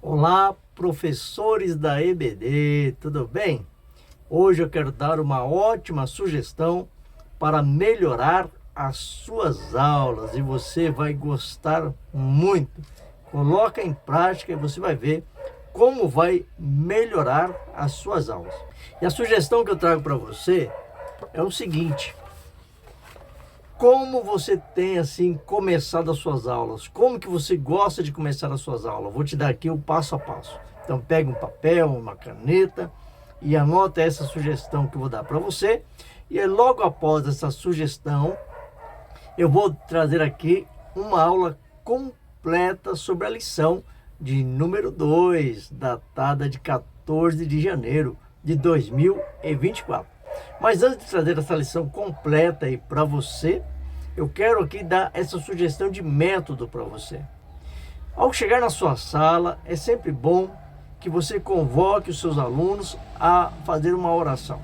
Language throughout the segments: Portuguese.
Olá, professores da EBD, tudo bem? Hoje eu quero dar uma ótima sugestão para melhorar as suas aulas e você vai gostar muito. Coloca em prática e você vai ver como vai melhorar as suas aulas. E a sugestão que eu trago para você é o seguinte: como você tem assim começado as suas aulas? Como que você gosta de começar as suas aulas? Vou te dar aqui o passo a passo. Então pega um papel, uma caneta e anota essa sugestão que eu vou dar para você. E aí, logo após essa sugestão, eu vou trazer aqui uma aula completa sobre a lição de número 2, datada de 14 de janeiro de 2024. Mas antes de trazer essa lição completa aí para você, eu quero aqui dar essa sugestão de método para você. Ao chegar na sua sala, é sempre bom que você convoque os seus alunos a fazer uma oração.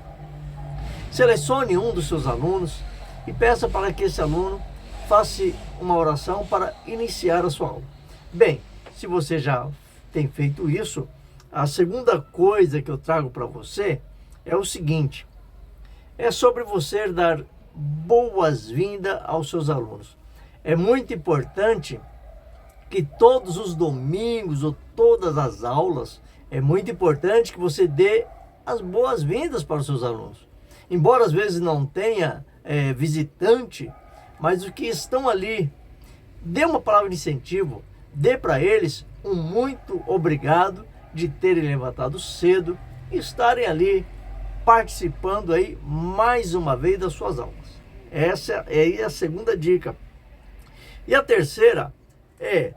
Selecione um dos seus alunos e peça para que esse aluno faça uma oração para iniciar a sua aula. Bem, se você já tem feito isso, a segunda coisa que eu trago para você é o seguinte: é sobre você dar boas-vindas aos seus alunos. É muito importante que todos os domingos ou todas as aulas, é muito importante que você dê as boas-vindas para os seus alunos. Embora às vezes não tenha visitante, mas os que estão ali, dê uma palavra de incentivo, dê para eles um muito obrigado de terem levantado cedo e estarem ali participando aí mais uma vez das suas aulas. Essa é a segunda dica. E a terceira é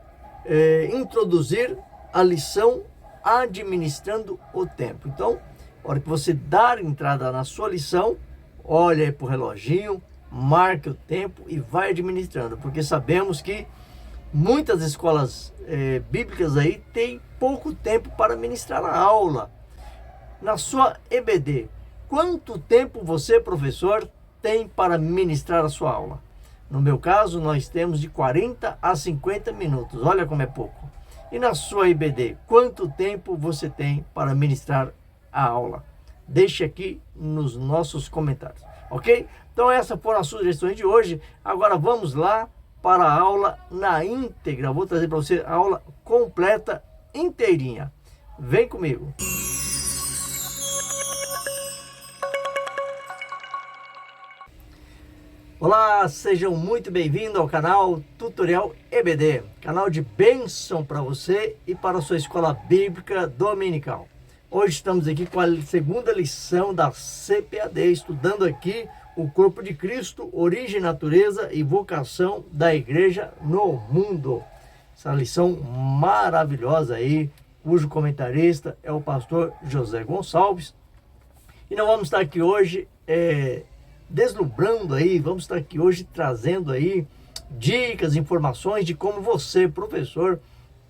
introduzir a lição administrando o tempo. Então, na hora que você dar entrada na sua lição, olha aí para o reloginho, marque o tempo e vai administrando, porque sabemos que muitas escolas bíblicas aí têm pouco tempo para ministrar a aula. Na sua EBD, quanto tempo você, professor, tem para ministrar a sua aula? No meu caso, nós temos de 40 a 50 minutos. Olha como é pouco. E na sua EBD, quanto tempo você tem para ministrar a aula? Deixe aqui nos nossos comentários, ok? Então essas foram as sugestões de hoje. Agora vamos lá para a aula na íntegra. Vou trazer para você a aula completa, inteirinha. Vem comigo. Olá, sejam muito bem-vindos ao canal Tutorial EBD, canal de bênção para você e para a sua escola bíblica dominical. Hoje estamos aqui com a segunda lição da CPAD, estudando aqui o corpo de Cristo, origem, natureza e vocação da igreja no mundo. Essa lição maravilhosa aí, cujo comentarista é o pastor José Gonçalves. E nós vamos estar aqui hoje deslumbrando aí, vamos estar aqui hoje trazendo aí dicas, informações de como você, professor,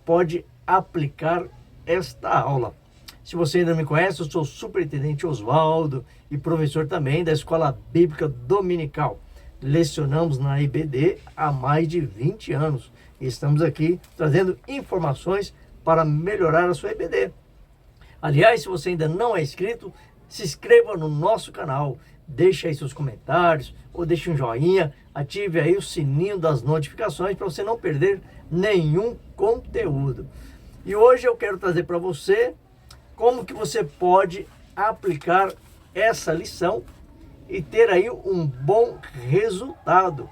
pode aplicar esta aula. Se você ainda não me conhece, eu sou o superintendente Oswaldo e professor também da Escola Bíblica Dominical. Lecionamos na IBD há mais de 20 anos e estamos aqui trazendo informações para melhorar a sua IBD. Aliás, se você ainda não é inscrito, se inscreva no nosso canal, deixe aí seus comentários ou deixe um joinha, ative aí o sininho das notificações para você não perder nenhum conteúdo. E hoje eu quero trazer para você como que você pode aplicar essa lição e ter aí um bom resultado.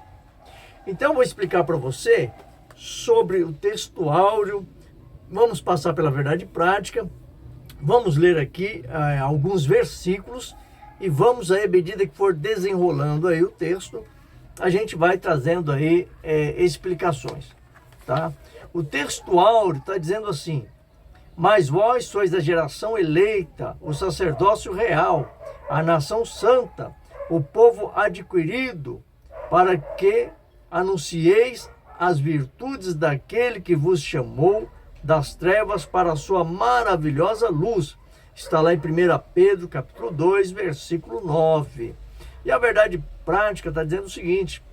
Então eu vou explicar para você sobre o texto áureo, vamos passar pela verdade prática, vamos ler aqui alguns versículos e vamos aí, à medida que for desenrolando aí o texto, a gente vai trazendo aí explicações, tá? O texto áureo está dizendo assim: mas vós sois a geração eleita, o sacerdócio real, a nação santa, o povo adquirido, para que anuncieis as virtudes daquele que vos chamou das trevas para a sua maravilhosa luz. Está lá em 1 Pedro, capítulo 2, versículo 9. E a verdade prática está dizendo o seguinte: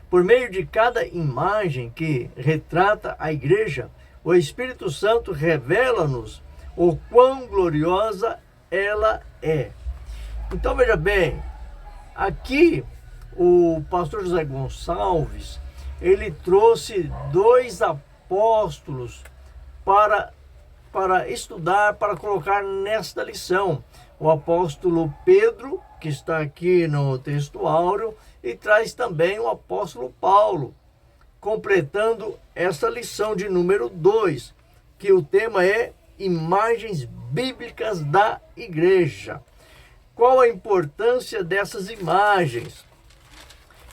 por meio de cada imagem que retrata a igreja, O Espírito Santo revela-nos o quão gloriosa ela é. Então veja bem, aqui o pastor José Gonçalves, ele trouxe dois apóstolos para estudar, para colocar nesta lição. O apóstolo Pedro, que está aqui no texto áureo, e traz também o apóstolo Paulo, completando essa lição de número 2, que o tema é imagens bíblicas da igreja. Qual a importância dessas imagens?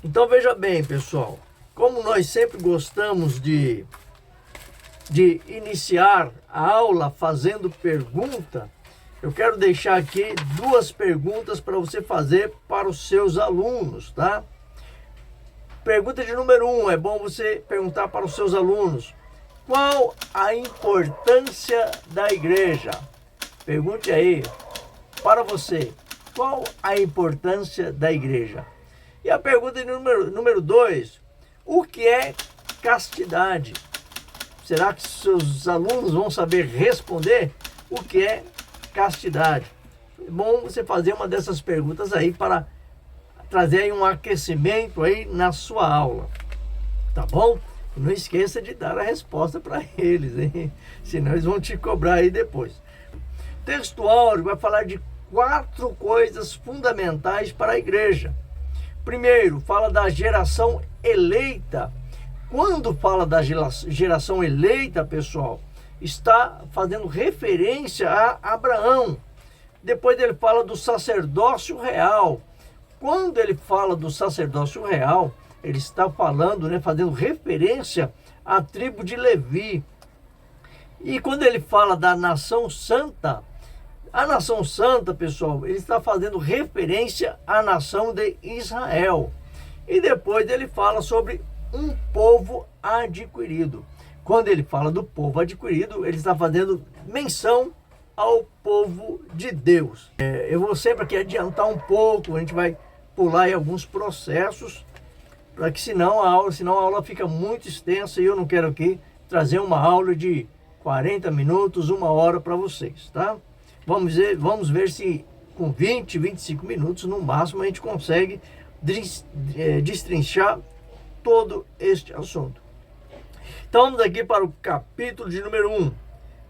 Então veja bem, pessoal, como nós sempre gostamos de iniciar a aula fazendo pergunta, eu quero deixar aqui duas perguntas para você fazer para os seus alunos, tá? Pergunta de número 1, é bom você perguntar para os seus alunos: qual a importância da igreja? Pergunte aí para você, qual a importância da igreja? E a pergunta de número 2, o que é castidade? Será que seus alunos vão saber responder o que é castidade? É bom você fazer uma dessas perguntas aí para trazer aí um aquecimento aí na sua aula, tá bom? Não esqueça de dar a resposta para eles, hein? Senão eles vão te cobrar aí depois. O texto áureo vai falar de 4 coisas fundamentais para a igreja. Primeiro, fala da geração eleita. Quando fala da geração eleita, pessoal, está fazendo referência a Abraão. Depois ele fala do sacerdócio real. Quando ele fala do sacerdócio real, ele está falando, fazendo referência à tribo de Levi. E quando ele fala da nação santa, a nação santa, pessoal, ele está fazendo referência à nação de Israel. E depois ele fala sobre um povo adquirido. Quando ele fala do povo adquirido, ele está fazendo menção ao povo de Deus. Eu vou sempre aqui adiantar um pouco, a gente vai pular aí alguns processos, para que senão a aula fica muito extensa e eu não quero aqui trazer uma aula de 40 minutos, 1 hora para vocês, tá? Vamos ver se com 20, 25 minutos no máximo a gente consegue destrinchar todo este assunto. Então vamos aqui para o capítulo de número 1,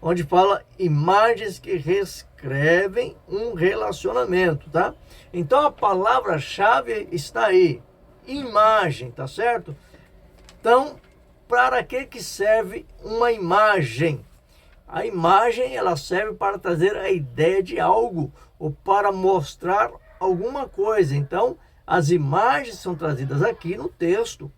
onde fala imagens que descrevem um relacionamento, tá? Então a palavra-chave está aí, imagem, tá certo? Então, para que serve uma imagem? A imagem, ela serve para trazer a ideia de algo ou para mostrar alguma coisa. Então, as imagens são trazidas aqui no texto,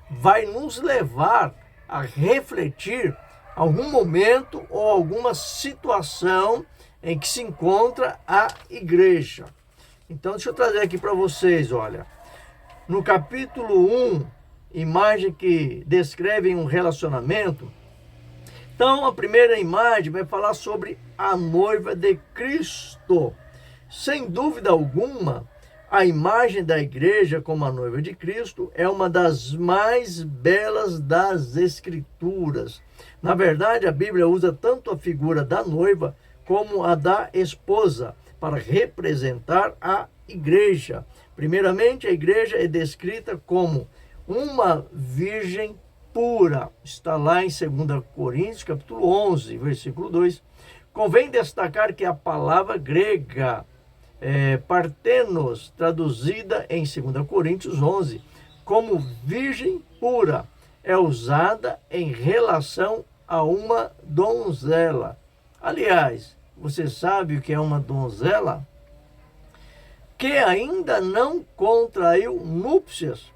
vai nos levar a refletir algum momento ou alguma situação em que se encontra a igreja. Então, deixa eu trazer aqui para vocês, olha. No capítulo 1, imagem que descreve um relacionamento. Então, a primeira imagem vai falar sobre a noiva de Cristo. Sem dúvida alguma, a imagem da igreja como a noiva de Cristo é uma das mais belas das Escrituras. Na verdade, a Bíblia usa tanto a figura da noiva como a da esposa para representar a igreja. Primeiramente, a igreja é descrita como uma virgem pura. Está lá em 2 Coríntios, capítulo 11, versículo 2. Convém destacar que a palavra grega partenos, traduzida em 2 Coríntios 11, como virgem pura, é usada em relação a uma donzela. Aliás, você sabe o que é uma donzela? Que ainda não contraiu núpcias.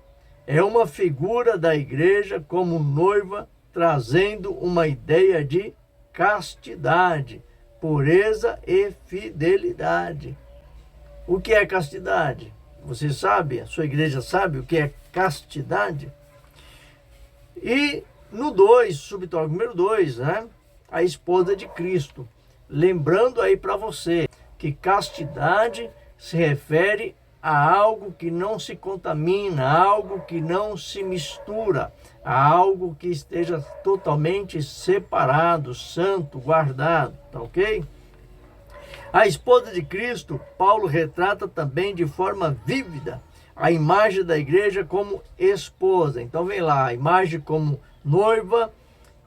É uma figura da igreja como noiva, trazendo uma ideia de castidade, pureza e fidelidade. O que é castidade? Você sabe? A sua igreja sabe o que é castidade? E no 2, subtópico número 2, a esposa de Cristo. Lembrando aí para você que castidade se refere a algo que não se contamina, a algo que não se mistura, a algo que esteja totalmente separado, santo, guardado, tá ok? A esposa de Cristo, Paulo retrata também de forma vívida a imagem da igreja como esposa. Então vem lá, a imagem como noiva,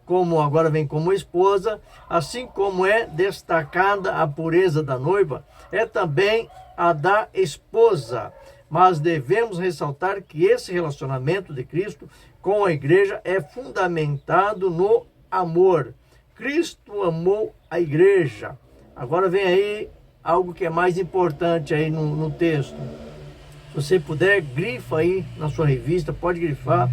como agora vem como esposa, assim como é destacada a pureza da noiva, é também a da esposa. Mas devemos ressaltar que esse relacionamento de Cristo com a igreja é fundamentado no amor. Cristo amou a igreja. Agora vem aí algo que é mais importante aí no texto. Se você puder, grifa aí na sua revista, pode grifar.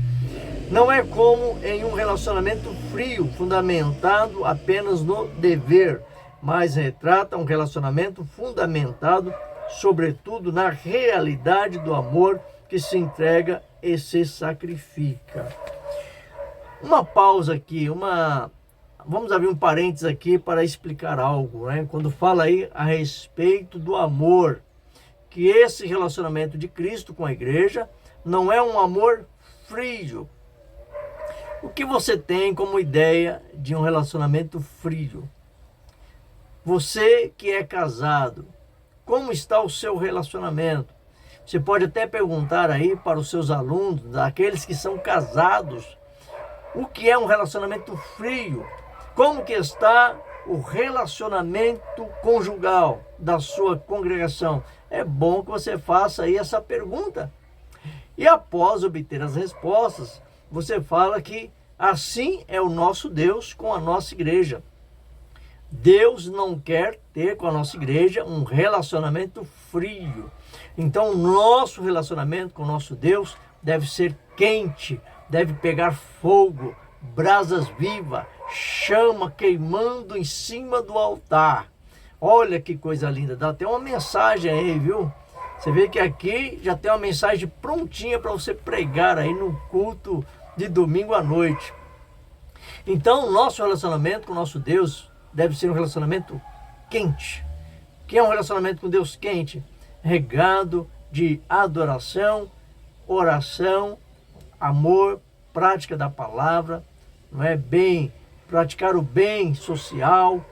Não é como em um relacionamento frio, fundamentado apenas no dever, mas retrata um relacionamento fundamentado, sobretudo, na realidade do amor que se entrega e se sacrifica. Uma pausa aqui, vamos abrir um parênteses aqui para explicar algo, né? Quando fala aí a respeito do amor, que esse relacionamento de Cristo com a igreja não é um amor frio. O que você tem como ideia de um relacionamento frio? Você que é casado, como está o seu relacionamento? Você pode até perguntar aí para os seus alunos, aqueles que são casados, o que é um relacionamento frio? Como que está o relacionamento conjugal da sua congregação? É bom que você faça aí essa pergunta. E após obter as respostas, você fala que assim é o nosso Deus com a nossa igreja. Deus não quer ter com a nossa igreja um relacionamento frio. Então, o nosso relacionamento com o nosso Deus deve ser quente, deve pegar fogo, brasas vivas, chama queimando em cima do altar. Olha que coisa linda, dá até uma mensagem aí, viu? Você vê que aqui já tem uma mensagem prontinha para você pregar aí no culto de domingo à noite. Então, o nosso relacionamento com o nosso Deus deve ser um relacionamento quente. O que é um relacionamento com Deus quente? Regado de adoração, oração, amor, prática da palavra, não é? Praticar o bem social.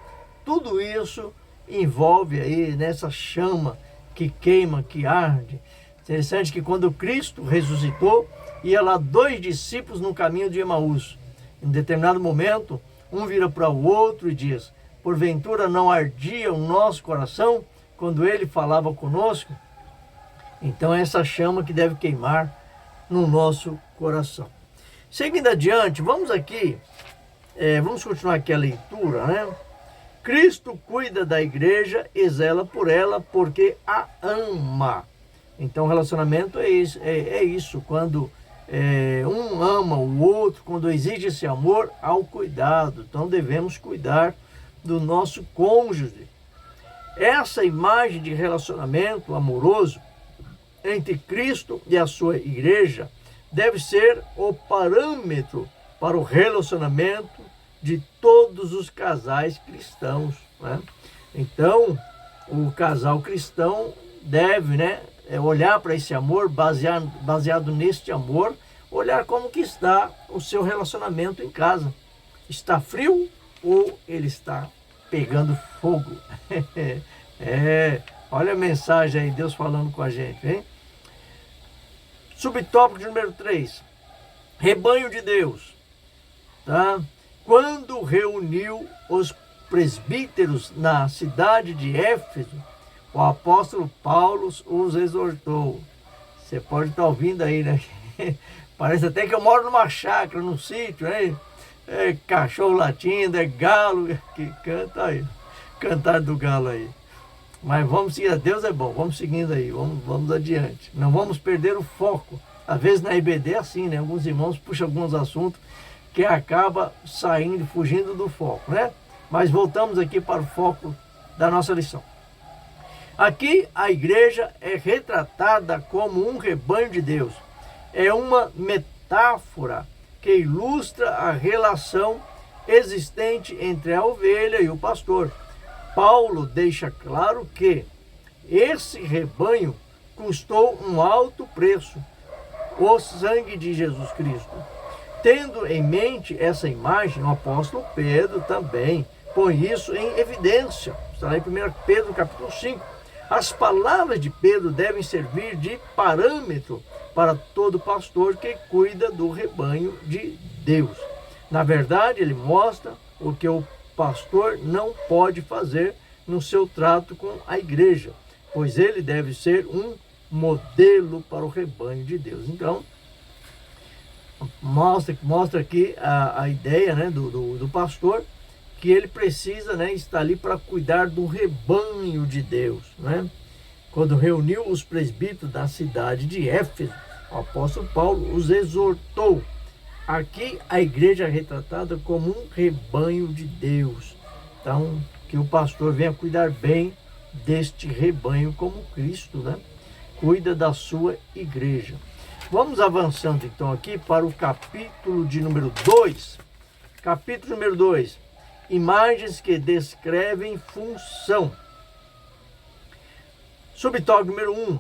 Tudo isso envolve aí nessa chama que queima, que arde. Interessante que quando Cristo ressuscitou, ia lá 2 discípulos no caminho de Emaús. Em determinado momento, um vira para o outro e diz: porventura não ardia o nosso coração quando ele falava conosco? Então é essa chama que deve queimar no nosso coração. Seguindo adiante, vamos continuar aqui a leitura, né? Cristo cuida da igreja e zela por ela porque a ama. Então, relacionamento é isso, quando um ama o outro, quando exige esse amor, há o cuidado. Então, devemos cuidar do nosso cônjuge. Essa imagem de relacionamento amoroso entre Cristo e a sua igreja deve ser o parâmetro para o relacionamento de todos os casais cristãos, né? Então, o casal cristão deve, né, olhar para esse amor, baseado neste amor, olhar como que está o seu relacionamento em casa. Está frio ou ele está pegando fogo? Olha a mensagem aí, Deus falando com a gente, hein? Subtópico de número 3. Rebanho de Deus. Tá? Quando reuniu os presbíteros na cidade de Éfeso, o apóstolo Paulo os exortou. Você pode estar ouvindo aí, né? Parece até que eu moro numa chácara, num sítio, né? É cachorro latindo, é galo que canta aí. Cantar do galo aí. Mas vamos seguir, Deus é bom, vamos seguindo aí, vamos adiante. Não vamos perder o foco. Às vezes na IBD é assim, né? Alguns irmãos puxam alguns assuntos que acaba saindo, fugindo do foco, né? Mas voltamos aqui para o foco da nossa lição. Aqui a igreja é retratada como um rebanho de Deus. É uma metáfora que ilustra a relação existente entre a ovelha e o pastor. Paulo deixa claro que esse rebanho custou um alto preço, o sangue de Jesus Cristo. Tendo em mente essa imagem, o apóstolo Pedro também põe isso em evidência. Está lá em 1 Pedro capítulo 5. As palavras de Pedro devem servir de parâmetro para todo pastor que cuida do rebanho de Deus. Na verdade, ele mostra o que o pastor não pode fazer no seu trato com a igreja, pois ele deve ser um modelo para o rebanho de Deus. Então, mostra aqui a ideia, né, do pastor, que ele precisa, né, estar ali para cuidar do rebanho de Deus, né? Quando reuniu os presbíteros da cidade de Éfeso, o apóstolo Paulo os exortou. Aqui a igreja é retratada como um rebanho de Deus. Então, que o pastor venha cuidar bem deste rebanho como Cristo, né, cuida da sua igreja. Vamos avançando então aqui para o capítulo de número 2. Capítulo número 2. Imagens que descrevem função. Subtópico número 1.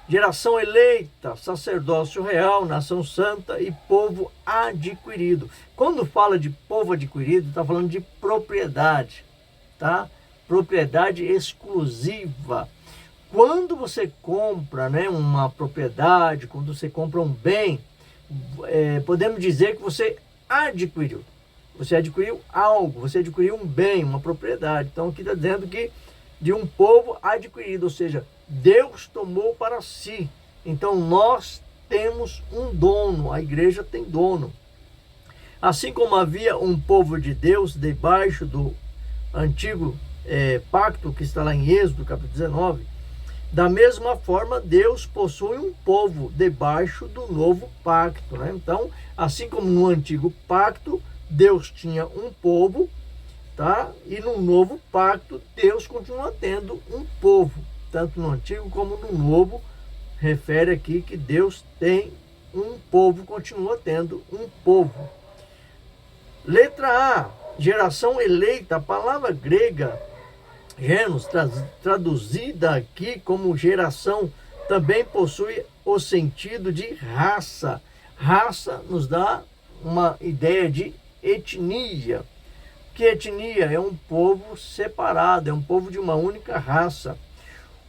Geração eleita, sacerdócio real, nação santa e povo adquirido. Quando fala de povo adquirido, está falando de propriedade, tá? Propriedade exclusiva. Quando você compra, né, uma propriedade, quando você compra um bem, podemos dizer que você adquiriu. Você adquiriu algo, você adquiriu um bem, uma propriedade. Então aqui está dizendo que de um povo adquirido, ou seja, Deus tomou para si. Então nós temos um dono, a igreja tem dono. Assim como havia um povo de Deus debaixo do antigo pacto, que está lá em Êxodo capítulo 19, da mesma forma Deus possui um povo debaixo do novo pacto, né? Então, assim como no antigo pacto Deus tinha um povo, tá? E no novo pacto Deus continua tendo um povo, tanto no antigo como no novo. Refere aqui que Deus tem um povo, continua tendo um povo. Letra A, geração eleita. A palavra grega genos, traduzida aqui como geração, também possui o sentido de raça. Raça nos dá uma ideia de etnia. Que etnia? É um povo separado, é um povo de uma única raça.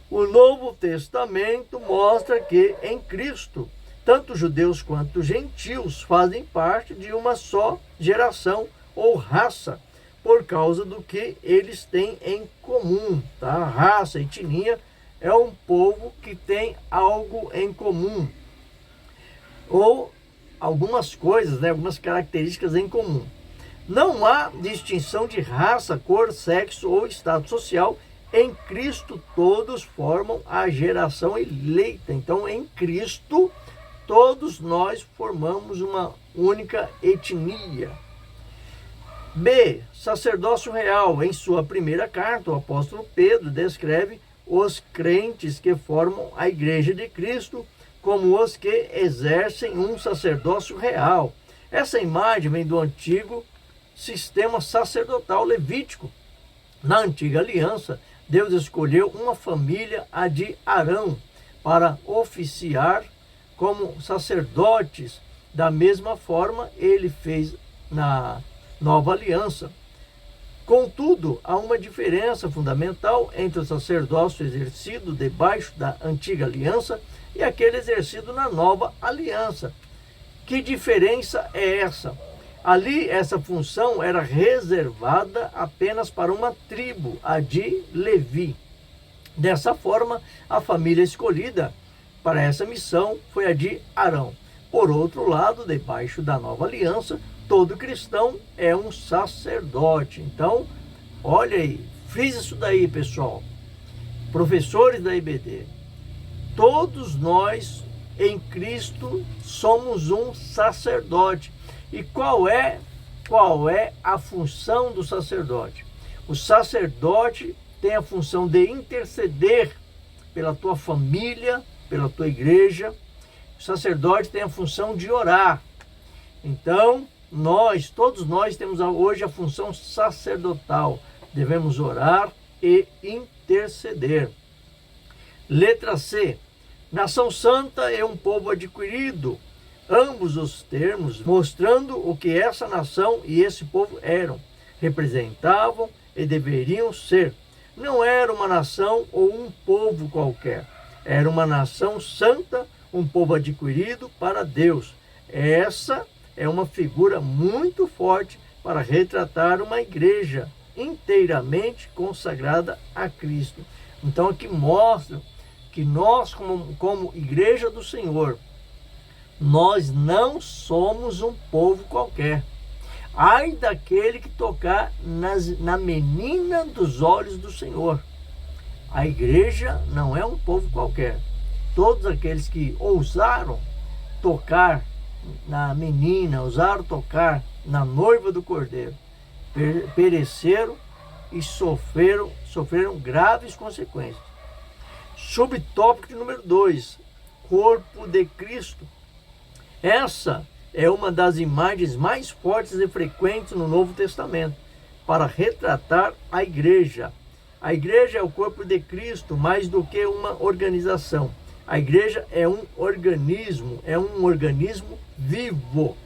O Novo Testamento mostra que em Cristo, tanto judeus quanto gentios fazem parte de uma só geração ou raça, por causa do que eles têm em comum, tá? Raça, etnia, é um povo que tem algo em comum, ou algumas coisas, né? Algumas características em comum. Não há distinção de raça, cor, sexo ou estado social. Em Cristo todos formam a geração eleita. Então, em Cristo, todos nós formamos uma única etnia. B. Sacerdócio real. Em sua primeira carta, o apóstolo Pedro descreve os crentes que formam a igreja de Cristo como os que exercem um sacerdócio real. Essa imagem vem do antigo sistema sacerdotal levítico. Na antiga aliança, Deus escolheu uma família, a de Arão, para oficiar como sacerdotes. Da mesma forma, ele fez na nova aliança. Contudo, há uma diferença fundamental entre o sacerdócio exercido debaixo da antiga aliança e aquele exercido na nova aliança. Que diferença é essa? Ali, essa função era reservada apenas para uma tribo, a de Levi. Dessa forma, a família escolhida para essa missão foi a de Arão. Por outro lado, debaixo da nova aliança, todo cristão é um sacerdote. Então, olha aí, fiz isso daí, pessoal. Professores da IBD, todos nós em Cristo somos um sacerdote. E qual é a função do sacerdote? O sacerdote tem a função de interceder pela tua família, pela tua igreja. O sacerdote tem a função de orar. Então, todos nós temos hoje a função sacerdotal. Devemos orar e interceder. Letra C. Nação santa é um povo adquirido, ambos os termos mostrando o que essa nação e esse povo eram, representavam e deveriam ser. Não era uma nação ou um povo qualquer, era uma nação santa, um povo adquirido para Deus. Essa é uma figura muito forte para retratar uma igreja inteiramente consagrada a Cristo. Então aqui mostra que nós, como igreja do Senhor, nós não somos um povo qualquer. Ai daquele que tocar na menina dos olhos do Senhor. A igreja não é um povo qualquer. Todos aqueles que ousaram tocar na menina, ousaram tocar na noiva do Cordeiro, pereceram e sofreram graves consequências. Subtópico número 2, corpo de Cristo. Essa é uma das imagens mais fortes e frequentes no Novo Testamento para retratar a igreja. A igreja é o corpo de Cristo mais do que uma organização. A igreja é um organismo vivo.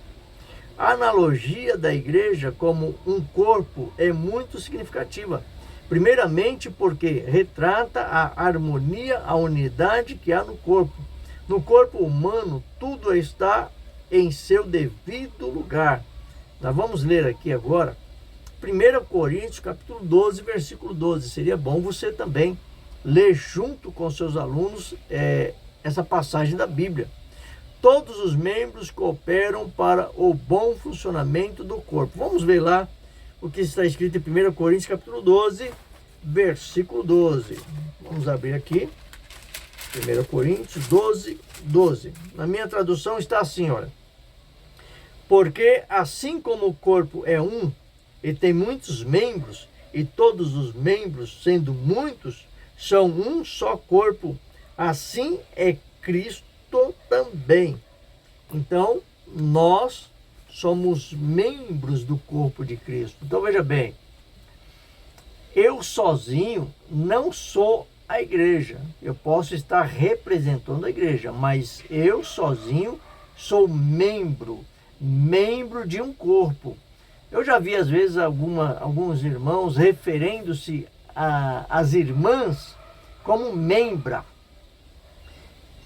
A analogia da igreja como um corpo é muito significativa. Primeiramente porque retrata a harmonia, a unidade que há no corpo. No corpo humano, tudo está em seu devido lugar. Nós vamos ler aqui agora 1 Coríntios capítulo 12, versículo 12. Seria bom você também ler junto com seus alunos essa passagem da Bíblia. Todos os membros cooperam para o bom funcionamento do corpo. Vamos ver lá o que está escrito em 1 Coríntios capítulo 12, versículo 12. Vamos abrir aqui. 1 Coríntios 12, 12. Na minha tradução está assim, olha. Porque assim como o corpo é um e tem muitos membros, e todos os membros, sendo muitos, são um só corpo, assim é Cristo também. Então, nós somos membros do corpo de Cristo. Então, veja bem, eu sozinho não sou a igreja. Eu posso estar representando a igreja, mas eu sozinho sou membro de um corpo. Eu já vi às vezes alguns irmãos referindo-se às irmãs como membra.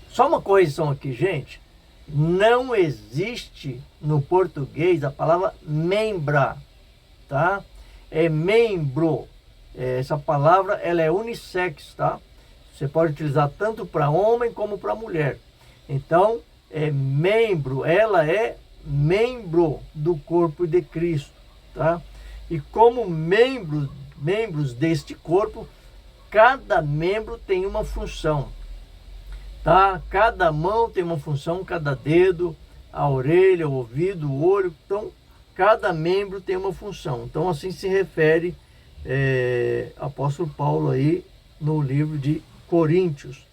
Só uma correção aqui, gente. Não existe no português a palavra membra, tá? É membro. Essa palavra ela é unissex, tá? Você pode utilizar tanto para homem como para mulher. Então, membro, ela é membro do corpo de Cristo, tá? E como membros deste corpo, cada membro tem uma função, tá? Cada mão tem uma função, cada dedo, a orelha, o ouvido, o olho. Então, cada membro tem uma função. Então, assim se refere apóstolo Paulo aí no livro de Coríntios,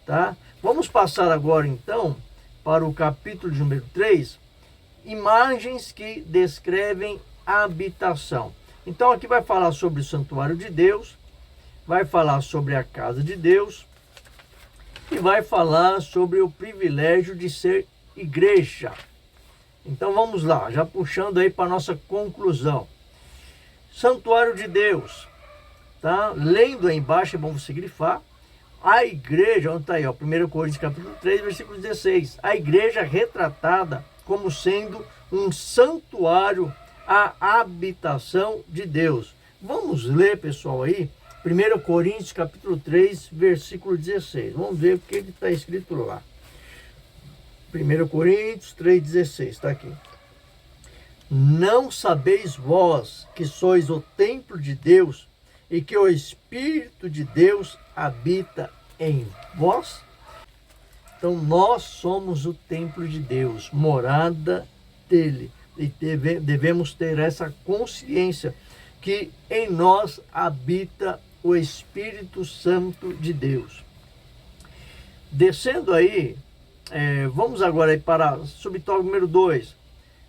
tá? Vamos passar agora então para o capítulo de número 3, imagens que descrevem a habitação. Então aqui vai falar sobre o santuário de Deus, vai falar sobre a casa de Deus e vai falar sobre o privilégio de ser igreja. Então vamos lá, já puxando aí para a nossa conclusão. Santuário de Deus, tá? Lendo aí embaixo, é bom você grifar. A igreja, onde está aí, ó, 1 Coríntios capítulo 3, versículo 16. A igreja retratada como sendo um santuário, a habitação de Deus. Vamos ler, pessoal, aí, 1 Coríntios capítulo 3, versículo 16. Vamos ver o que está escrito lá. 1 Coríntios 3,16, está aqui. Não sabeis vós que sois o templo de Deus e que o Espírito de Deus habita em vós? Então nós somos o templo de Deus, morada dele. E devemos ter essa consciência que em nós habita o Espírito Santo de Deus. Descendo aí, vamos agora aí para subtópico número 2,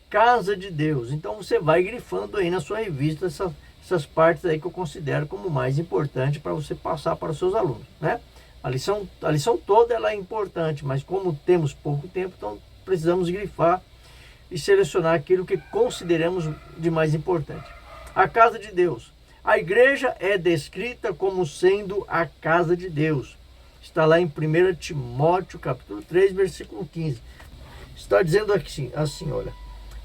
casa de Deus. Então você vai grifando aí na sua revista essas partes aí que eu considero como mais importante para você passar para os seus alunos, né? A lição toda ela é importante, mas como temos pouco tempo, então precisamos grifar e selecionar aquilo que consideramos de mais importante. A casa de Deus. A igreja é descrita como sendo a casa de Deus. Está lá em 1 Timóteo, capítulo 3, versículo 15. Está dizendo assim, olha.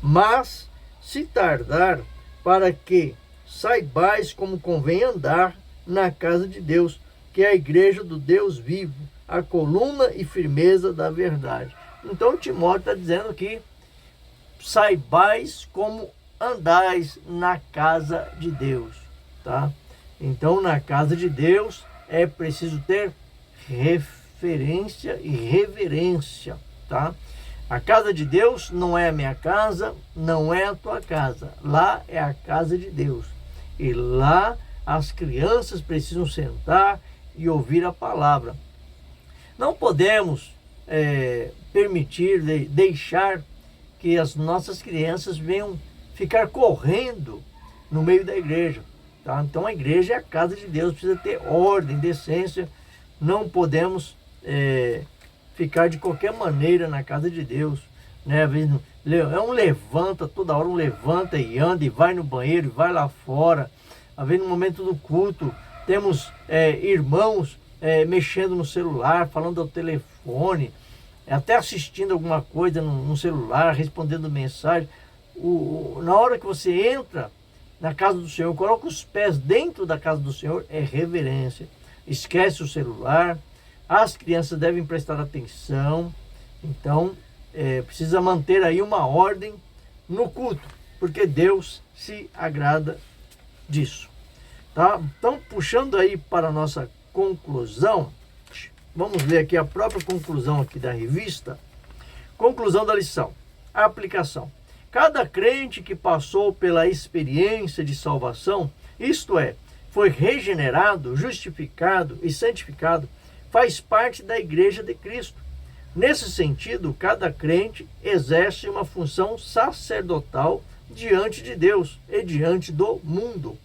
Mas se tardar, para que saibais como convém andar na casa de Deus, que é a igreja do Deus vivo, a coluna e firmeza da verdade. Então Timóteo está dizendo que saibais como andais na casa de Deus, tá? Então na casa de Deus é preciso ter referência e reverência, tá? A casa de Deus não é a minha casa, não é a tua casa. Lá é a casa de Deus. E lá as crianças precisam sentar e ouvir a palavra. Não podemos permitir, deixar que as nossas crianças venham ficar correndo no meio da igreja, tá? Então a igreja é a casa de Deus, precisa ter ordem, decência. Não podemos ficar de qualquer maneira na casa de Deus, né? Às vezes é um levanta, toda hora um levanta e anda e vai no banheiro e vai lá fora. Às vezes no momento do culto temos irmãos mexendo no celular, falando ao telefone, até assistindo alguma coisa no celular, respondendo mensagem. Na hora que você entra na casa do Senhor, coloca os pés dentro da casa do Senhor, é reverência. Esquece o celular. As crianças devem prestar atenção. Então, precisa manter aí uma ordem no culto, porque Deus se agrada disso. Tá? Então, puxando aí para a nossa conclusão, vamos ler aqui a própria conclusão aqui da revista. Conclusão da lição. A aplicação. Cada crente que passou pela experiência de salvação, isto é, foi regenerado, justificado e santificado, faz parte da igreja de Cristo. Nesse sentido, cada crente exerce uma função sacerdotal diante de Deus e diante do mundo.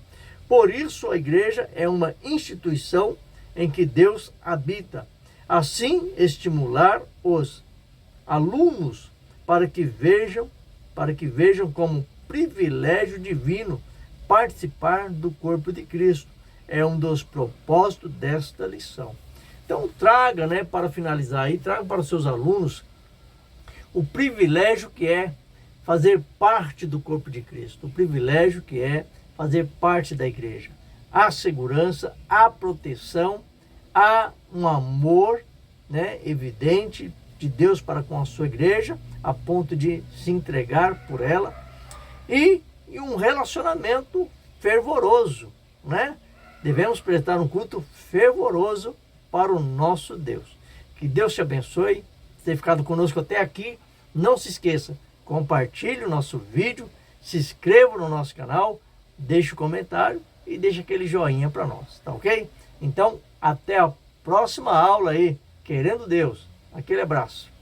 Por isso, a igreja é uma instituição em que Deus habita. Assim, estimular os alunos para que vejam como privilégio divino participar do corpo de Cristo. É um dos propósitos desta lição. Então traga, para finalizar aí, traga para os seus alunos o privilégio que é fazer parte do corpo de Cristo, o privilégio que é fazer parte da igreja. Há segurança, há proteção, há um amor, evidente de Deus para com a sua igreja, a ponto de se entregar por ela, e um relacionamento fervoroso, Devemos prestar um culto fervoroso para o nosso Deus. Que Deus te abençoe, ter ficado conosco até aqui. Não se esqueça, compartilhe o nosso vídeo, se inscreva no nosso canal, deixe um comentário e deixe aquele joinha para nós, tá ok? Então, até a próxima aula aí, querendo Deus. Aquele abraço.